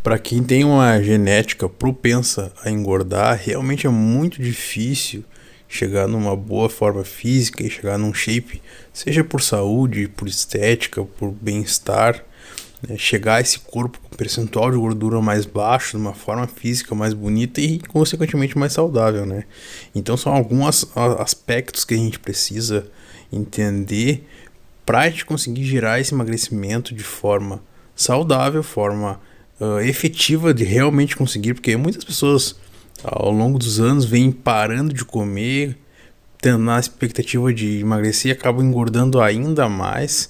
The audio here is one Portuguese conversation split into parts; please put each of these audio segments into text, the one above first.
Para quem tem uma genética propensa a engordar, realmente é muito difícil chegar numa boa forma física e chegar num shape, seja por saúde, por estética, por bem-estar, né? Chegar a esse corpo com percentual de gordura mais baixo, de uma forma física mais bonita e, consequentemente, mais saudável, né? Então são alguns aspectos que a gente precisa entender para a gente conseguir gerar esse emagrecimento de forma saudável, forma efetiva de realmente conseguir, porque muitas pessoas ao longo dos anos vêm parando de comer, tendo na expectativa de emagrecer e acabam engordando ainda mais.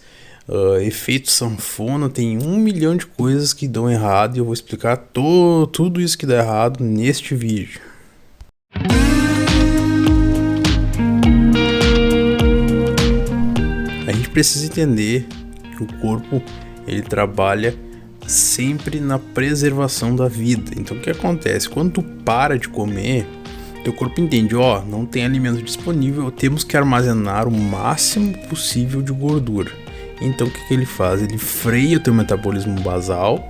Efeito sanfona, tem 1 milhão de coisas que dão errado e eu vou explicar tudo isso que dá errado neste vídeo. A gente precisa entender que o corpo ele trabalha sempre na preservação da vida. Então o que acontece? Quando tu para de comer, teu corpo entende, não tem alimento disponível, temos que armazenar o máximo possível de gordura. Então o que ele faz? Ele freia o teu metabolismo basal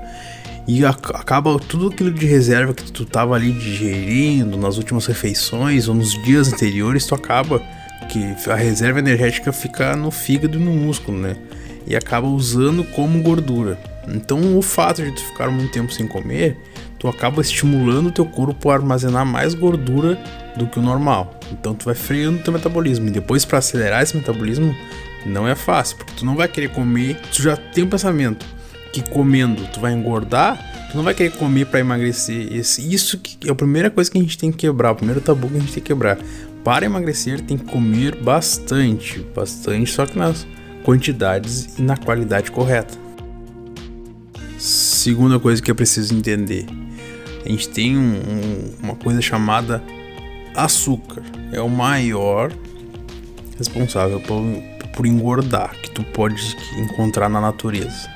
e acaba tudo aquilo de reserva que tu estava ali digerindo nas últimas refeições ou nos dias anteriores, tu acaba que a reserva energética fica no fígado e no músculo, né? E acaba usando como gordura. Então o fato de tu ficar muito tempo sem comer, tu acaba estimulando o teu corpo a armazenar mais gordura do que o normal. Então tu vai freando o teu metabolismo. E depois, para acelerar esse metabolismo não é fácil, porque tu não vai querer comer. Tu já tem o pensamento que comendo tu vai engordar, tu não vai querer comer para emagrecer. Isso que é a primeira coisa que a gente tem que quebrar, o primeiro tabu que a gente tem que quebrar. Para emagrecer tem que comer bastante, só que nas quantidades e na qualidade correta. Segunda coisa que é preciso entender, a gente tem uma coisa chamada açúcar, é o maior responsável por engordar que tu pode encontrar na natureza.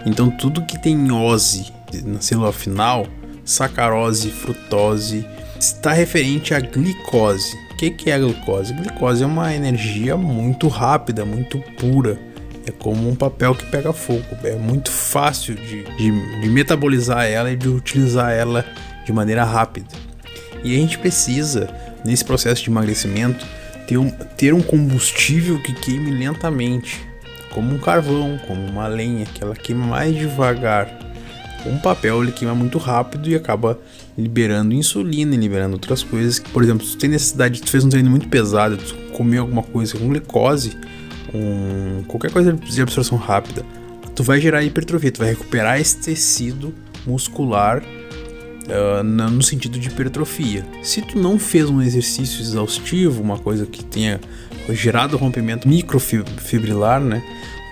Então tudo que tem ose na célula final, sacarose, frutose, está referente à glicose. O que é a glicose? A glicose é uma energia muito rápida, muito pura. É como um papel que pega fogo. É muito fácil de metabolizar ela e de utilizar ela de maneira rápida. E a gente precisa, nesse processo de emagrecimento, ter um combustível que queime lentamente. Como um carvão, como uma lenha, que ela queima mais devagar. Um papel ele queima muito rápido e acaba liberando insulina e liberando outras coisas. Por exemplo, se tu tem necessidade, tu fez um treino muito pesado, tu comeu alguma coisa com glicose, qualquer coisa de absorção rápida, tu vai gerar hipertrofia, tu vai recuperar esse tecido muscular no sentido de hipertrofia. Se tu não fez um exercício exaustivo, uma coisa que tenha gerado rompimento microfibrilar, né,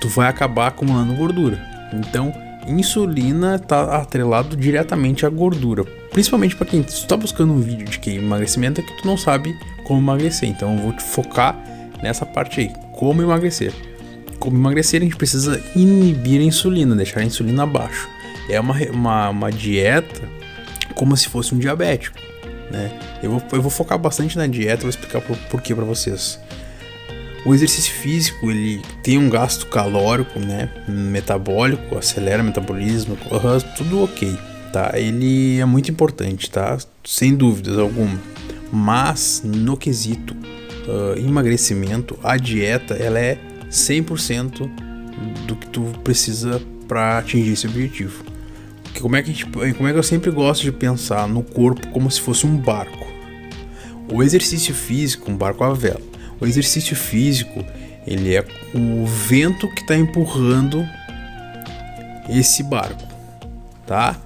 tu vai acabar acumulando gordura. Então, insulina está atrelado diretamente à gordura, principalmente para quem está buscando um vídeo de emagrecimento é que tu não sabe como emagrecer. Então eu vou te focar nessa parte aí, como emagrecer. Como emagrecer, a gente precisa inibir a insulina, deixar a insulina abaixo. É uma dieta como se fosse um diabético, né? Eu vou focar bastante na dieta, vou explicar por que para vocês. O exercício físico, ele tem um gasto calórico, né, metabólico, acelera o metabolismo, tudo ok, tá? Ele é muito importante, tá? Sem dúvidas alguma. Mas no quesito emagrecimento, a dieta, ela é 100% do que tu precisa para atingir esse objetivo. Como é que eu sempre gosto de pensar no corpo como se fosse um barco. O exercício físico, um barco à vela. O exercício físico, ele é o vento que está empurrando esse barco, tá?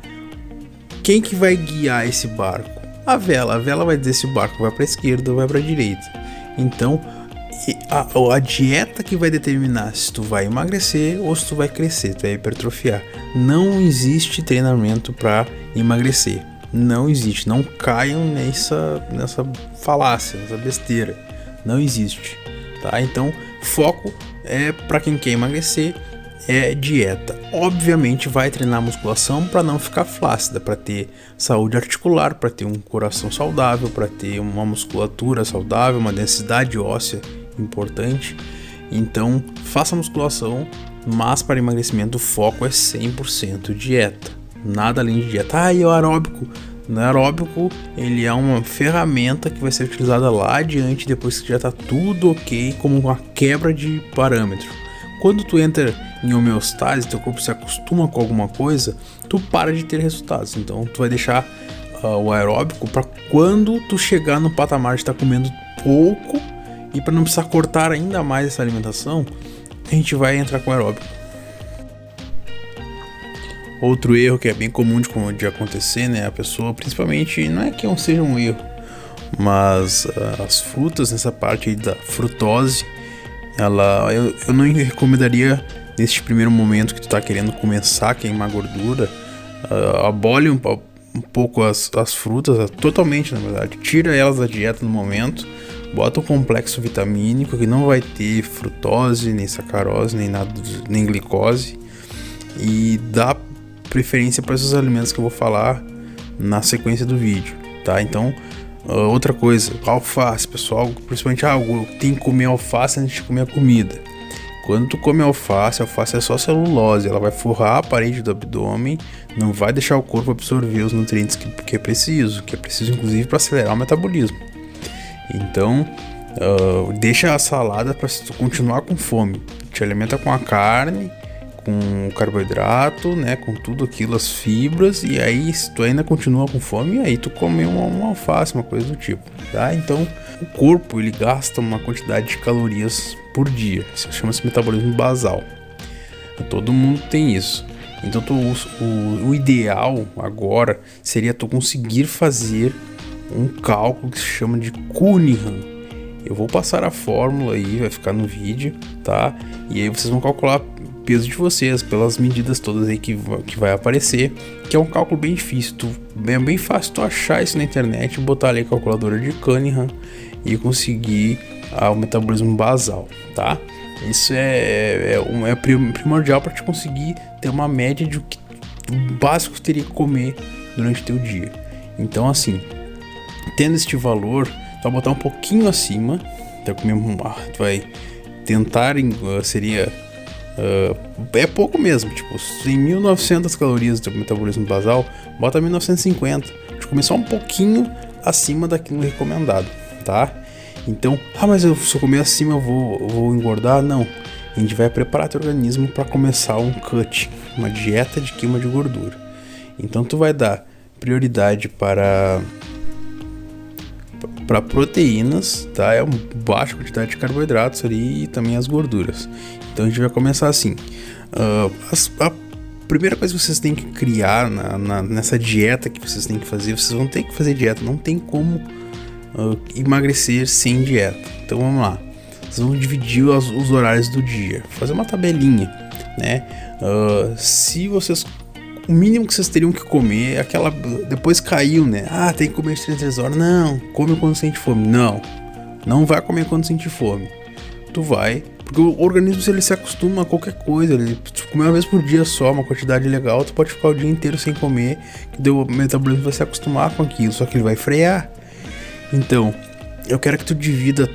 Quem que vai guiar esse barco? A vela vai dizer se o barco vai para a esquerda ou vai para a direita. Então, a dieta que vai determinar se tu vai emagrecer ou se tu vai crescer, tu vai hipertrofiar. Não existe treinamento para emagrecer. Não existe. Não caiam nessa falácia, nessa besteira. Não existe, tá? Então, foco é para quem quer emagrecer, é dieta. Obviamente vai treinar musculação para não ficar flácida, para ter saúde articular, para ter um coração saudável, para ter uma musculatura saudável, uma densidade óssea importante. Então, faça musculação, mas para emagrecimento o foco é 100% dieta. Nada além de dieta. E o aeróbico? No aeróbico, ele é uma ferramenta que vai ser utilizada lá adiante, depois que já tá tudo ok, como uma quebra de parâmetro. Quando tu entra em homeostase, teu corpo se acostuma com alguma coisa, tu para de ter resultados. Então tu vai deixar o aeróbico para quando tu chegar no patamar de estar comendo pouco e para não precisar cortar ainda mais essa alimentação, a gente vai entrar com o aeróbico. Outro erro que é bem comum de acontecer, né? A pessoa, principalmente, não é que seja um erro, mas as frutas, nessa parte aí da frutose, eu não recomendaria neste primeiro momento que tu tá querendo começar a queimar gordura, abole um pouco as frutas, totalmente na verdade, tira elas da dieta no momento, bota o complexo vitamínico que não vai ter frutose, nem sacarose, nem nada, nem glicose, e dá preferência para esses alimentos que eu vou falar na sequência do vídeo, tá? Então, outra coisa, alface, pessoal, principalmente, tem que comer alface antes de comer a comida. Quando tu come alface é só celulose, ela vai forrar a parede do abdômen, não vai deixar o corpo absorver os nutrientes que é preciso inclusive para acelerar o metabolismo. Então, deixa a salada para se tu continuar com fome, te alimenta com a carne, com o carboidrato, né, com tudo aquilo, as fibras, e aí se tu ainda continua com fome, aí tu come uma alface, uma coisa do tipo, tá? Então, o corpo, ele gasta uma quantidade de calorias por dia, isso chama-se metabolismo basal, todo mundo tem isso. Então, o ideal agora seria tu conseguir fazer um cálculo que se chama de Cunningham. Eu vou passar a fórmula aí, vai ficar no vídeo, tá? E aí vocês vão calcular o peso de vocês pelas medidas todas aí que vai aparecer, que é um cálculo bem difícil, é bem fácil tu achar isso na internet, botar ali a calculadora de Cunningham e conseguir o metabolismo basal, tá? Isso é primordial para te conseguir ter uma média de o que básico que teria que comer durante o teu dia. Então, assim, tendo este valor, tu vai botar um pouquinho acima, tu vai tentar, seria é pouco mesmo, tipo, em 1900 calorias do metabolismo basal, bota 1950, de começar um pouquinho acima daquilo recomendado, tá? Então, mas se eu comer acima eu vou engordar? Não, a gente vai preparar teu organismo para começar um cut, uma dieta de queima de gordura. Então tu vai dar prioridade para proteínas, tá? É uma baixa quantidade de carboidratos ali e também as gorduras. Então a gente vai começar assim. A primeira coisa que vocês têm que criar nessa dieta que vocês têm que fazer, vocês vão ter que fazer dieta, não tem como emagrecer sem dieta. Então vamos lá. Vocês vão dividir os horários do dia, fazer uma tabelinha, né? Se vocês, o mínimo que vocês teriam que comer é aquela, depois caiu, né? Tem que comer de 3 horas. Não, come quando sente fome. Não vai comer quando sente fome. Tu vai, porque o organismo, se ele se acostuma a qualquer coisa, ele comer uma vez por dia só, uma quantidade legal, tu pode ficar o dia inteiro sem comer, que o metabolismo vai se acostumar com aquilo, só que ele vai frear. Então, eu quero que tu divida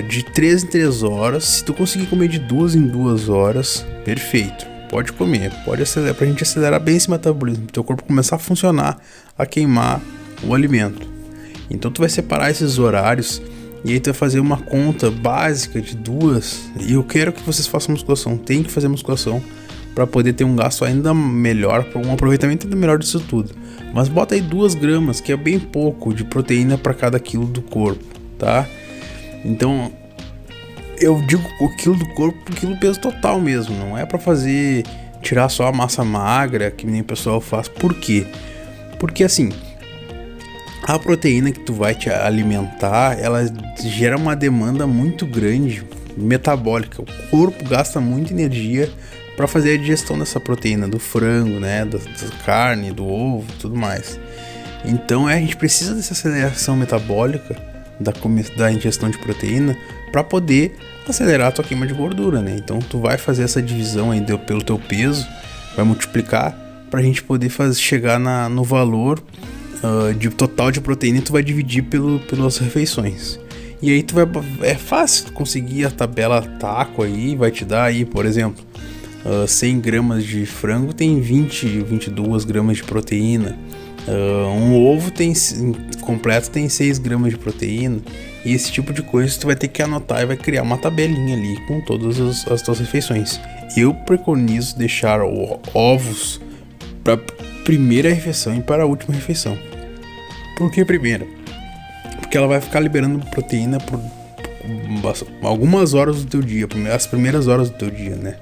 de 3 em 3 horas. Se tu conseguir comer de 2 em 2 horas, perfeito. Pode comer, pode acelerar, pra gente acelerar bem esse metabolismo, pro teu corpo começar a funcionar, a queimar o alimento. Então tu vai separar esses horários e aí tu vai fazer uma conta básica de 2. E eu quero que vocês façam musculação, tem que fazer musculação para poder ter um gasto ainda melhor, um aproveitamento ainda melhor disso tudo. Mas bota aí 2 gramas, que é bem pouco de proteína para cada quilo do corpo, tá? Então, eu digo o quilo do corpo, o quilo peso total mesmo, não é para tirar só a massa magra, que nem o pessoal faz. Por quê? Porque assim, a proteína que tu vai te alimentar, ela gera uma demanda muito grande metabólica. O corpo gasta muita energia para fazer a digestão dessa proteína, do frango, né, da carne, do ovo, tudo mais. Então a gente precisa dessa aceleração metabólica da ingestão de proteína para poder acelerar a tua queima de gordura, né? Então tu vai fazer essa divisão aí pelo teu peso, vai multiplicar para a gente poder chegar no valor de total de proteína, e tu vai dividir pelas refeições. E aí é fácil conseguir a tabela taco aí, vai te dar aí, por exemplo, 100 gramas de frango tem 22 gramas de proteína. Um ovo completo tem 6 gramas de proteína. E esse tipo de coisa tu vai ter que anotar e vai criar uma tabelinha ali com todas as tuas refeições. Eu preconizo deixar ovos para primeira refeição e para a última refeição. Por que primeira? Porque ela vai ficar liberando proteína por algumas horas do teu dia, as primeiras horas do teu dia, né?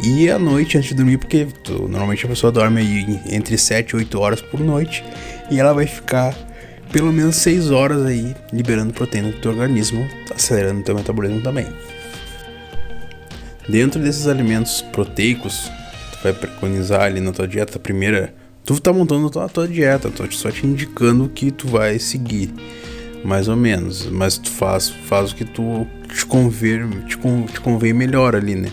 E à noite, antes de dormir, porque normalmente a pessoa dorme aí entre 7 e 8 horas por noite, e ela vai ficar pelo menos 6 horas aí liberando proteína do teu organismo, acelerando o teu metabolismo também. Dentro desses alimentos proteicos, tu vai preconizar ali na tua dieta primeira. Tu tá montando a tua dieta, tô só te indicando o que tu vai seguir, mais ou menos. Mas tu faz o que te convém melhor ali, né?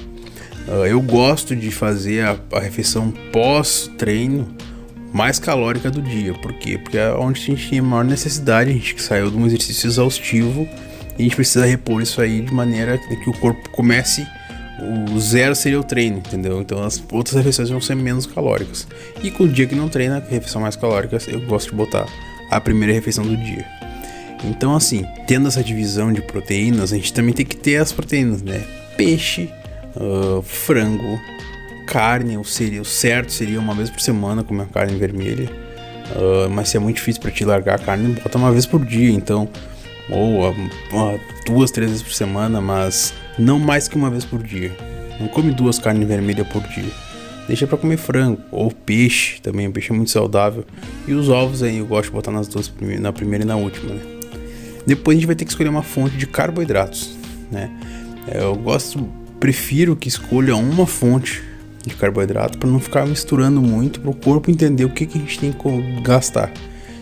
Eu gosto de fazer a refeição pós-treino mais calórica do dia. Por quê? Porque é onde a gente tem a maior necessidade, a gente que saiu de um exercício exaustivo e a gente precisa repor isso aí de maneira que o corpo comece. O zero seria o treino, entendeu? Então as outras refeições vão ser menos calóricas. E com o dia que não treina, a refeição mais calórica, eu gosto de botar a primeira refeição do dia. Então assim, tendo essa divisão de proteínas, a gente também tem que ter as proteínas, né? Peixe, frango, carne, o certo seria uma vez por semana comer carne vermelha. Mas se é muito difícil para te largar a carne, bota uma vez por dia, então. Ou 2, 3 vezes por semana, mas não mais que uma vez por dia. Não come 2 carnes vermelhas por dia. Deixa pra comer frango ou peixe também. O peixe é muito saudável. E os ovos aí eu gosto de botar nas duas, na primeira e na última, né? Depois a gente vai ter que escolher uma fonte de carboidratos, né? Prefiro que escolha uma fonte de carboidrato para não ficar misturando muito, para o corpo entender o que a gente tem que gastar.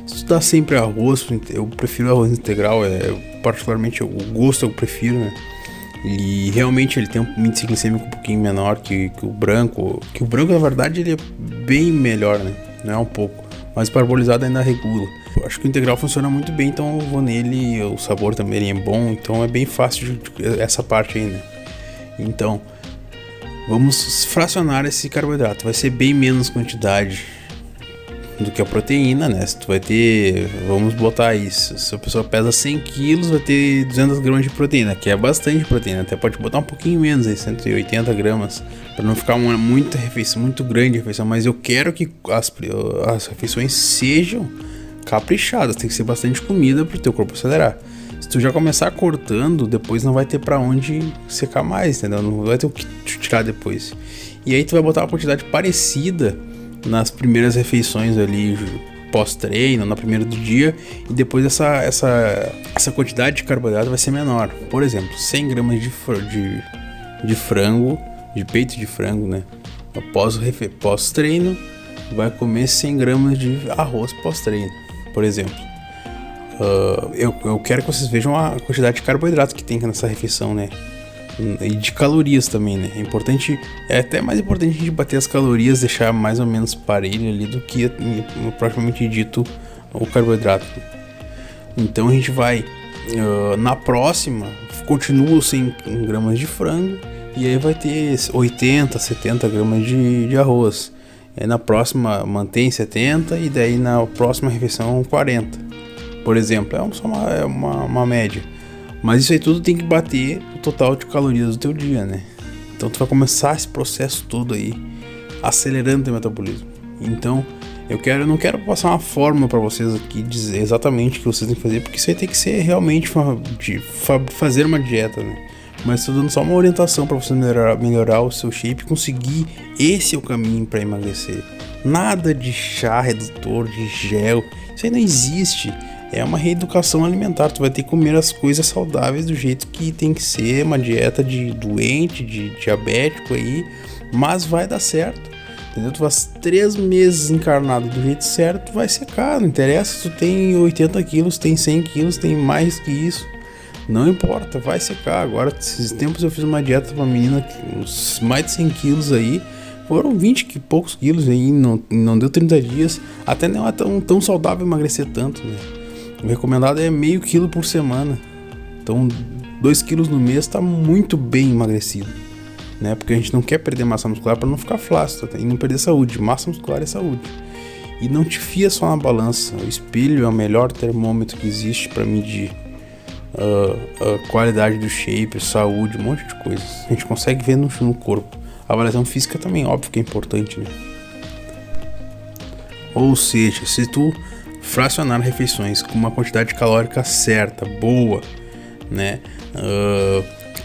Se tu dá sempre arroz, eu prefiro arroz integral, particularmente o gosto eu prefiro, né? E realmente ele tem um índice glicêmico um pouquinho menor que o branco. Que o branco, na verdade, ele é bem melhor, né? Não é um pouco. Mas o parbolizado ainda regula. Eu acho que o integral funciona muito bem, então eu vou nele. O sabor também é bom, então é bem fácil essa parte aí, né? Então, vamos fracionar esse carboidrato. Vai ser bem menos quantidade do que a proteína, né? Se tu vai ter, vamos botar isso, se a pessoa pesa 100 quilos, vai ter 200 gramas de proteína, que é bastante proteína. Até pode botar um pouquinho menos aí, 180 gramas, para não ficar muita refeição, muito grande a refeição. Mas eu quero que as refeições sejam caprichadas, tem que ser bastante comida para o teu corpo acelerar. Se tu já começar cortando, depois não vai ter para onde secar mais, entendeu? Não vai ter o que tirar depois. E aí tu vai botar uma quantidade parecida nas primeiras refeições ali pós-treino, na primeira do dia, e depois essa quantidade de carboidrato vai ser menor. Por exemplo, 100 gramas de frango, de peito de frango, né? Pós-treino, vai comer 100 gramas de arroz pós-treino, por exemplo. Eu quero que vocês vejam a quantidade de carboidrato que tem nessa refeição, né? E de calorias também, né? É até mais importante a gente bater as calorias, deixar mais ou menos parelho ali do que propriamente dito o carboidrato. Então a gente vai na próxima, continua 100 gramas de frango e aí vai ter 80, 70 gramas de arroz. Aí na próxima mantém 70 e daí na próxima refeição 40, por exemplo. É só uma média. Mas isso aí tudo tem que bater o total de calorias do teu dia, né? Então tu vai começar esse processo todo aí, acelerando o teu metabolismo. Então eu não quero passar uma fórmula para vocês aqui, dizer exatamente o que vocês têm que fazer, porque isso aí tem que ser realmente fazer uma dieta, né? Mas estou dando só uma orientação para você melhorar o seu shape e conseguir. Esse é o caminho para emagrecer. Nada de chá redutor, de gel, isso aí não existe. É uma reeducação alimentar. Tu vai ter que comer as coisas saudáveis do jeito que tem que ser. Uma dieta de doente, de diabético aí. Mas vai dar certo, entendeu? Tu faz 3 meses encarnado do jeito certo, tu vai secar. Não interessa se tu tem 80 quilos, tem 100 quilos, tem mais que isso. Não importa, vai secar. Agora, esses tempos eu fiz uma dieta pra uma menina, uns mais de 100 quilos aí. Foram 20 e poucos quilos aí, não deu 30 dias. Até não é tão saudável emagrecer tanto, né? O recomendado é meio quilo por semana. Então 2 quilos no mês tá muito bem emagrecido. né? Porque a gente não quer perder massa muscular para não ficar flácido, tá? E não perder saúde. Massa muscular é saúde. E não te fia só na balança. O espelho é o melhor termômetro que existe para medir a qualidade do shape, saúde, um monte de coisas. A gente consegue ver no corpo. A avaliação física também, óbvio que é importante, né? Ou seja, se tu fracionar refeições com uma quantidade calórica certa, boa, né?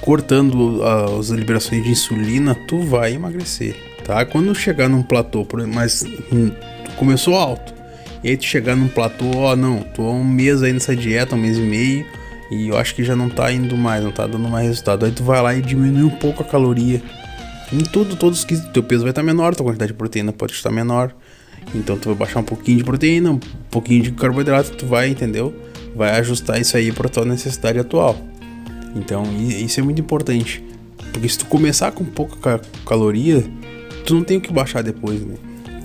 Cortando as liberações de insulina, tu vai emagrecer, tá? Quando chegar num platô, mas tu começou alto, e aí tu chegar num platô, não, tô há um mês aí nessa dieta, um mês e meio, e eu acho que já não tá indo mais, não tá dando mais resultado. Aí tu vai lá e diminui um pouco a caloria. Em tudo, todos os quesitos, teu peso vai estar menor, tua quantidade de proteína pode estar menor. Então tu vai baixar um pouquinho de proteína, um pouquinho de carboidrato, tu vai, entendeu? Vai ajustar isso aí para tua necessidade atual. Então isso é muito importante, porque se tu começar com pouca caloria, tu não tem o que baixar depois, né?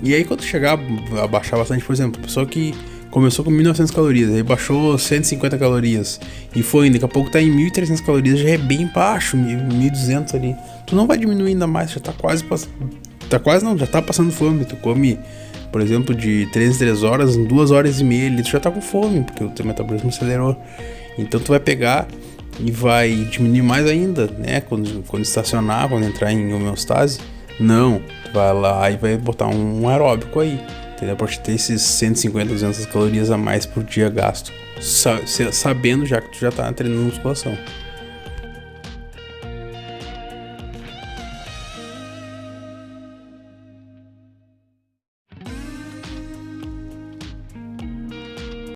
E aí quando tu chegar a baixar bastante, por exemplo, a pessoa que começou com 1.900 calorias, aí baixou 150 calorias e foi, daqui a pouco tá em 1.300 calorias, já é bem baixo, 1.200 ali. Tu não vai diminuir ainda mais, já tá quase já tá passando fome. Tu come, por exemplo, de 3 em 3 horas, em 2 horas e meia ali, tu já tá com fome, porque o teu metabolismo acelerou. Então tu vai pegar e vai diminuir mais ainda, né? Quando estacionar, quando entrar em homeostase, não, tu vai lá e vai botar um aeróbico aí, entendeu? Pra te ter esses 150, 200 calorias a mais por dia gasto, sabendo já que tu já tá treinando musculação.